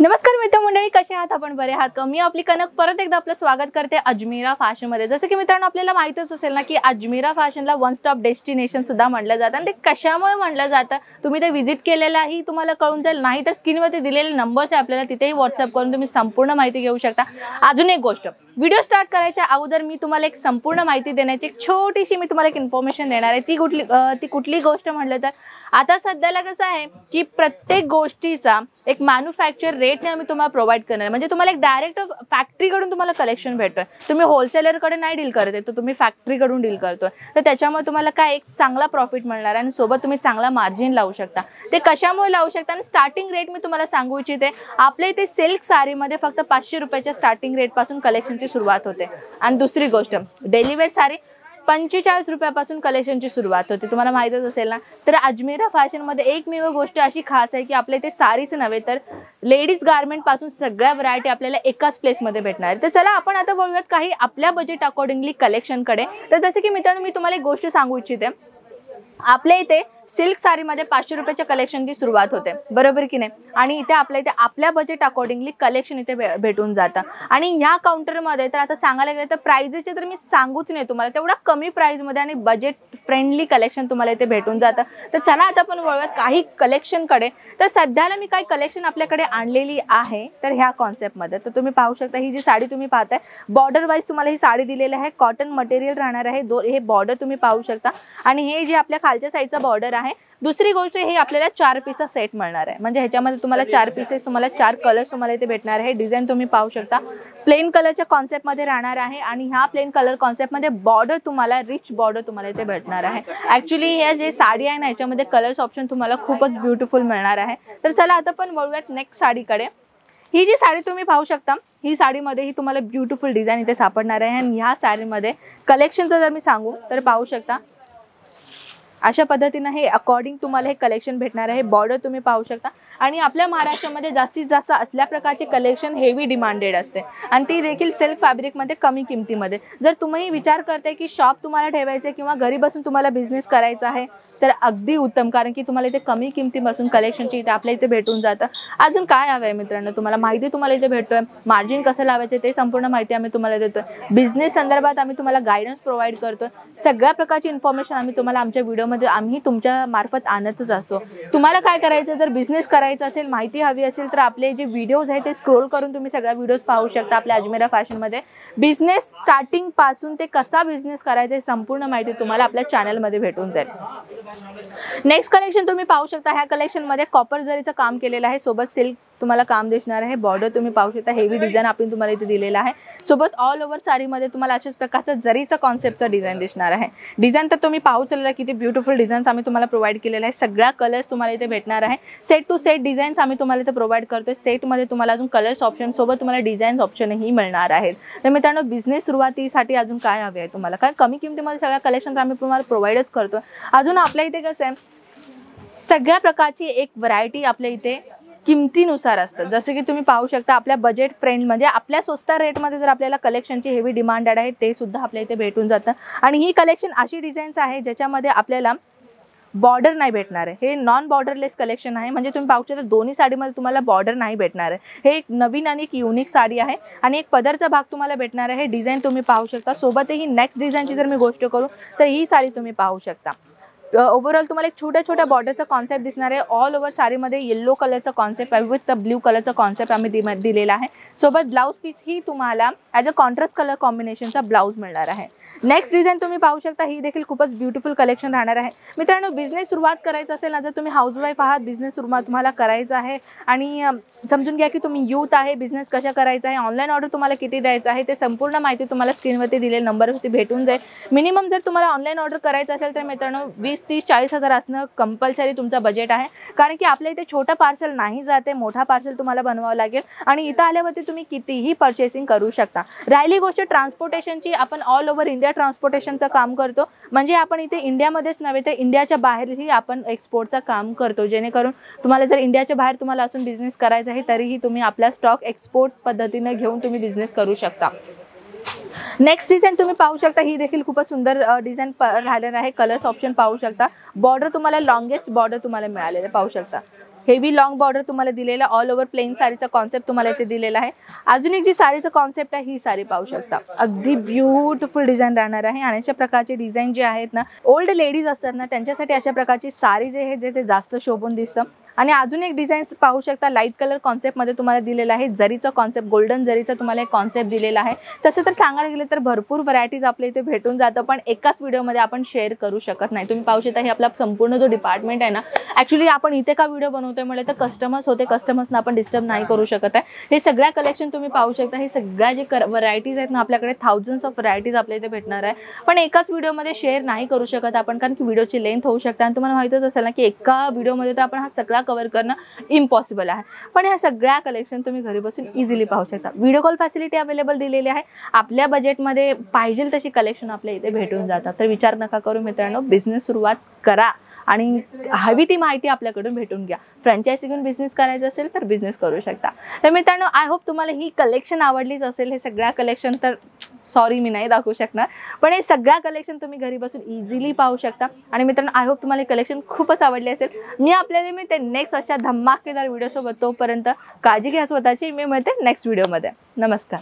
नमस्कार मित्रमंडळी, कसे आहात आपण? बरे आहात का? मी आपली कनक परत एकदा आपलं स्वागत करते अजमेरा फॅशन मध्ये। जसं की मित्रांनो आपल्याला माहितच असेल ना की अजमेरा फॅशनला वन स्टॉप डेस्टिनेशन सुद्धा म्हटलं जातं आणि ते कशामुळे म्हटलं जातं तुम्ही ते विजिट केलेलाही तुम्हाला कळून जाईल, नाही तर स्क्रीनवरती दिलेले नंबर्स आहे आपल्याला तिथेही व्हॉट्सअप करून तुम्ही संपूर्ण माहिती घेऊ शकता। अजून एक गोष्ट, व्हिडिओ स्टार्ट करायच्या अगोदर मी तुम्हाला एक संपूर्ण माहिती देण्याची एक छोटीशी मी तुम्हाला एक इन्फॉर्मेशन देणार आहे। ती कुठली गोष्ट म्हटलं तर आता सध्याला कसं आहे की प्रत्येक गोष्टीचा एक मॅन्युफॅक्चर रेटने आम्ही तुम्हाला प्रोव्हाइड करणार, म्हणजे तुम्हाला एक डायरेक्ट फॅक्टरीकडून तुम्हाला कलेक्शन भेटतोय। तुम्ही होलसेलरकडे नाही डील करत आहे तर तुम्ही फॅक्टरीकडून डील करतोय, तर त्याच्यामुळे तुम्हाला काय एक चांगला प्रॉफिट मिळणार आणि सोबत तुम्ही चांगला मार्जिन लावू शकता। ते कशामुळे लावू शकता आणि स्टार्टिंग रेट मी तुम्हाला सांगू इच्छिते, आपल्या इथे सिल्क साडीमध्ये फक्त 500 रुपयाच्या स्टार्टिंग रेट पासून कलेक्शनची सुरुवात होते। आणि दुसरी गोष्ट, डेली वेअर साडी 45 रुपयापासून कलेक्शनची सुरुवात होते। तुम्हाला माहितच असेल ना, तर अजमेरा फॅशनमध्ये एकमेव गोष्ट अशी खास आहे की आपल्या इथे साडीच नव्हे तर लेडीज गारमेंट पासून सगळ्या व्हरायटी आपल्याला एकाच प्लेसमध्ये भेटणार आहे। तर चला आपण आता बोलूयात काही आपल्या बजेट अकॉर्डिंगली कलेक्शनकडे। तर जसे की मित्रांनो मी तुम्हाला एक गोष्ट सांगू इच्छिते, आपल्या इथे सिल्क साडीमध्ये 500 रुपयाच्या कलेक्शनची सुरुवात होते, बरोबर की नाही? आणि इथे आपल्या बजेट अकॉर्डिंगली कलेक्शन इथे भेटून जातं। आणि ह्या काउंटरमध्ये तर आता सांगायला गेलं तर प्राइजेचे तर मी सांगूच नाही तुम्हाला, तेवढा कमी प्राइसमध्ये आणि बजेट फ्रेंडली कलेक्शन तुम्हाला इथे भेटून जातं। तर चला आता आपण वळूयात काही कलेक्शनकडे। तर सध्याला मी काही कलेक्शन आपल्याकडे आणलेली आहे तर ह्या कॉन्सेप्टमध्ये। तर तुम्ही पाहू शकता ही जी साडी तुम्ही पाहताय बॉर्डर वाईज तुम्हाला ही साडी दिलेली आहे, कॉटन मटेरियल राहणार आहे। हे बॉर्डर तुम्ही पाहू शकता आणि हे जे आपल्या खालच्या साईडचा बॉर्डर आहे। दुसरी गोष्ट, हे आपल्याला 4 पीसचा सेट मिळणार आहे, म्हणजे ह्याच्यामध्ये तुम्हाला 4 पीसेस तुम्हाला 4 कलर्स तुम्हाला इथे भेटणार आहे। डिझाइन तुम्ही पाहू शकता प्लेन कलरच्या कॉन्सेप्ट मध्ये राहणार आहे आणि ह्या प्लेन कलर कॉन्सेप्ट मध्ये बॉर्डर तुम्हाला रिच बॉर्डर तुम्हाला इथे भेटणार आहे। ऍक्च्युली हे जे साडी आहे ना याच्यामध्ये कलर्स ऑप्शन तुम्हाला खूपच ब्युटिफुल मिळणार आहे। तर चला आता आपण वळूयात नेक्स्ट साडीकडे। ही जी साडी तुम्ही पाहू शकता, ही साडीमध्ये ही तुम्हाला ब्युटिफुल डिझाइन इथे सापडणार आहे आणि ह्या साडीमध्ये कलेक्शनचं जर मी सांगू तर पाहू शकता अशा पद्धतीने हे अकॉर्डिंग तुम्हाला हे कलेक्शन भेटणार आहे। बॉर्डर तुम्ही पाहू शकता आणि आपल्या महाराष्ट्रामध्ये जास्तीत जास्त असल्या प्रकारचे कलेक्शन हेवी डिमांडेड असते आणि ती देखील सिल्क फॅब्रिकमध्ये कमी किमतीमध्ये। जर तुम्ही विचार करताय की शॉप तुम्हाला ठेवायचे किंवा घरी बसून तुम्हाला बिझनेस करायचा आहे तर अगदी उत्तम, कारण की तुम्हाला इथे कमी किमतीपासून कलेक्शनची इथे आपल्या इथे भेटून जातं। अजून काय हवं आहे मित्रांनो, तुम्हाला माहिती तुम्हाला इथे भेटतोय, मार्जिन कसं लावायचं ते संपूर्ण माहिती आम्ही तुम्हाला देतोय। बिझनेस संदर्भात आम्ही तुम्हाला गायडन्स प्रोव्हाइड करतोय, सगळ्या प्रकारची इन्फॉर्मेशन आम्ही तुम्हाला आमच्या व्हिडिओमध्ये आम्ही तुमच्या मार्फत आणतच असतो। तुम्हाला काय करायचं, जर बिझनेस करायचा असेल, माहिती हवी असेल तर आपले जे व्हिडिओज आहेत ते स्क्रोल करून तुम्ही सगळ्या व्हिडिओज पाहू शकता। आपल्या अजमेरा फॅशनमध्ये बिझनेस स्टार्टिंग पासून ते कसा बिझनेस करायचा संपूर्ण माहिती तुम्हाला आपल्या चॅनलमध्ये भेटून जाईल। नेक्स्ट कलेक्शन तुम्ही पाहू शकता, ह्या कलेक्शन मध्ये कॉपर जरीचं काम केलेलं आहे, सोबत सिल्क तुम्हाला काम दिसणार आहे। बॉर्डर तुम्ही पाहू शकता हेवी डिझाइन आपण तुम्हाला इथे दिलेला आहे, सोबत ऑल ओव्हर साडीमध्ये तुम्हाला अशाच प्रकारचा जरीचा कॉन्सेप्टचा डिझाइन दिसणार आहे। डिझाइन तर तुम्ही पाहू शकता किती ब्युटिफुल डिझाईन्स आम्ही तुम्हाला प्रोव्हाइड केलेले आहे, सगळ्या कलर्स तुम्हाला इथे भेटणार आहे। सेट टू सेट डिझाईन्स आम्ही तुम्हाला इथे प्रोव्हाइड करतोय। सेटमध्ये तुम्हाला अजून कलर्स ऑप्शन सोबत तुम्हाला डिझाईन्स ऑप्शनही मिळणार आहेत। तर मित्रांनो बिझनेस सुरुवातीसाठी अजून काय हवे आहे तुम्हाला, कारण कमी किमतीमध्ये सगळ्या कलेक्शन आम्ही तुम्हाला प्रोव्हाइडच करतोय। अजून आपल्या इथे कसं आहे, सगळ्या प्रकारची एक व्हरायटी आपल्या इथे किमतीनुसार असतं। जसं की तुम्ही पाहू शकता आपल्या बजेट फ्रेंड म्हणजे आपल्या स्वस्त रेटमध्ये जर आपल्याला कलेक्शनची हेवी डिमांडेड आहे ते सुद्धा आपल्या इथे भेटून जातं। आणि ही कलेक्शन अशी डिझाईन्स आहे ज्याच्यामध्ये आपल्याला बॉर्डर नाही भेटणार आहे, हे नॉन बॉर्डरलेस कलेक्शन आहे। म्हणजे तुम्ही पाहू शकता दोन्ही साडीमध्ये तुम्हाला बॉर्डर नाही भेटणार आहे, हे एक नवीन आणि एक युनिक साडी आहे आणि एक पदरचा भाग तुम्हाला भेटणार आहे। डिझाईन तुम्ही पाहू शकता, सोबतही नेक्स्ट डिझाईनची जर मी गोष्ट करू तर ही साडी तुम्ही पाहू शकता। ओव्हरऑल तुम्हाला एक छोट्या छोट्या बॉर्डरचा कॉन्सेप्ट दिसणार आहे। ऑल ओव्हर साडीमध्ये येलो कलरचा कॉन्सेप्ट आहे विथ ब्ल्यू कलरचा कॉन्सेप्ट आम्ही दिलेला आहे, सोबत ब्लाउज पीस ही तुम्हाला ॲज अ कॉन्ट्रास्ट कलर कॉम्बिनेशनचा ब्लाउज मिळणार आहे। नेक्स्ट डिझाईन तुम्ही पाहू शकता, ही देखील खूपच ब्युटिफुल कलेक्शन राहणार आहे। मित्रांनो बिझनेस सुरुवात करायचं असेल ना, जर तुम्ही हाऊसवाईफ आहात, बिझनेस सुरुवात तुम्हाला करायचा आहे आणि समजून घ्या की तुम्ही यूथ आहे, बिझनेस कशा करायचा आहे, ऑनलाईन ऑर्डर तुम्हाला किती द्यायचं आहे ते संपूर्ण माहिती तुम्हाला स्क्रीनवरती दिलेल्या नंबरवरती भेटून जाईल। मिनिमम जर तुम्हाला ऑनलाईन ऑर्डर करायचं असेल तर मित्रांनो 20-30-40 हजार असणं कंपल्सरी तुमचा बजेट आहे, कारण की आपल्या इथे छोटा पार्सल नाही जाते, मोठा पार्सल तुम्हाला बनवावं लागेल आणि इथं आल्यावरती तुम्ही कितीही परचेसिंग करू शकता। राहिली गोष्ट ट्रान्सपोर्टेशनची, आपण ऑल ओव्हर इंडिया ट्रान्सपोर्टेशनचं काम करतो, म्हणजे आपण इथे इंडियामध्येच नव्हे तर इंडियाच्या बाहेरही आपण एक्सपोर्टचं काम करतो, जेणेकरून तुम्हाला जर इंडियाच्या बाहेर तुम्हाला असून बिझनेस करायचा आहे तरीही तुम्ही आपला स्टॉक एक्सपोर्ट पद्धतीने घेऊन तुम्ही बिझनेस करू शकता। नेक्स्ट डिझाइन तुम्ही पाहू शकता, ही देखील खूपच सुंदर डिझाइन राहिलेलं आहे। कलर्स ऑप्शन पाहू शकता, बॉर्डर तुम्हाला लॉंगेस्ट बॉर्डर तुम्हाला मिळालेलं पाहू शकता। हेवी लॉंग बॉर्डर तुम्हाला दिलेला, ऑल ओव्हर प्लेन साडीचा कॉन्सेप्ट तुम्हाला इथे दिलेला आहे. अजून एक जी साडीचा कॉन्सेप्ट आहे, ही साडी पाहू शकता. अगदी ब्युटिफुल डिझाईन राहणार आहे आणि अशा प्रकारचे डिझाईन जे आहेत ना, ओल्ड लेडीज असतात ना त्यांच्यासाठी अशा प्रकारची साडी जे आहे ते जास्त शोभून दिसतं. आणि अजून एक डिझाईन पाहू शकता, लाईट कलर कॉन्सेप्टमध्ये तुम्हाला दिलेला आहे. जरीचा कॉन्सेप्ट, गोल्डन जरीचा तुम्हाला एक कॉन्सेप्ट दिलेला आहे. तसं तर सांगायला गेलं तर भरपूर व्हरायटीज आपल्या इथे भेटून जातं, पण एकाच व्हिडिओमध्ये आपण शेअर करू शकत नाही. तुम्ही पाहू शकता, हे आपला संपूर्ण जो डिपार्टमेंट आहे ना, ॲक्च्युली आपण इथे का व्हिडिओ बनवतोय म्हटलं तर कस्टमर्स होते, कस्टमर्सना आपण डिस्टर्ब नाही करू शकत आहे. हे सगळ्या कलेक्शन तुम्ही पाहू शकता. हे सगळ्या जे व्हरायटीज आहेत ना, आपल्याकडे थाउजंड्स ऑफ व्हरायटीज आपल्या इथे भेटणार आहे, पण एकाच व्हिडिओमध्ये शेअर नाही करू शकत आपण, कारण की व्हिडिओची लेंथ होऊ शकते. आणि तुम्हाला माहितीच असेल ना की एका व्हिडिओमध्ये तर आपण हा सगळा कव्हर करणं इम्पॉसिबल आहे. पण ह्या सगळ्या कलेक्शन तुम्ही घरी बसून इझिली पाहू शकता. व्हिडिओ कॉल फॅसिलिटी अवेलेबल दिलेली आहे. आपल्या बजेटमध्ये पाहिजे तशी कलेक्शन आपल्या इथे भेटून जातात. तर विचार नका करू मित्रांनो, बिझनेस सुरुवात करा आणि हवी ती माहिती आपल्याकडून भेटून घ्या. फ्रँचायझी घेऊन बिझनेस करायचा असेल तर बिझनेस करू शकता. तर मित्रांनो, आय होप तुम्हाला ही कलेक्शन आवडलीच असेल. हे सगळ्या कलेक्शन तर सॉरी मी नाही दाखवू शकणार, पण हे सगळ्या कलेक्शन तुम्ही घरी बसून इझिली पाहू शकता. आणि मित्रांनो, आय होप तुम्हाला कलेक्शन खूपच आवडली असेल. मी आपल्याला मिळते नेक्स्ट अशा धमाकेदार व्हिडिओसोबत. तोपर्यंत काळजी घ्या स्वतःची. मी मिळते नेक्स्ट व्हिडिओमध्ये. नमस्कार.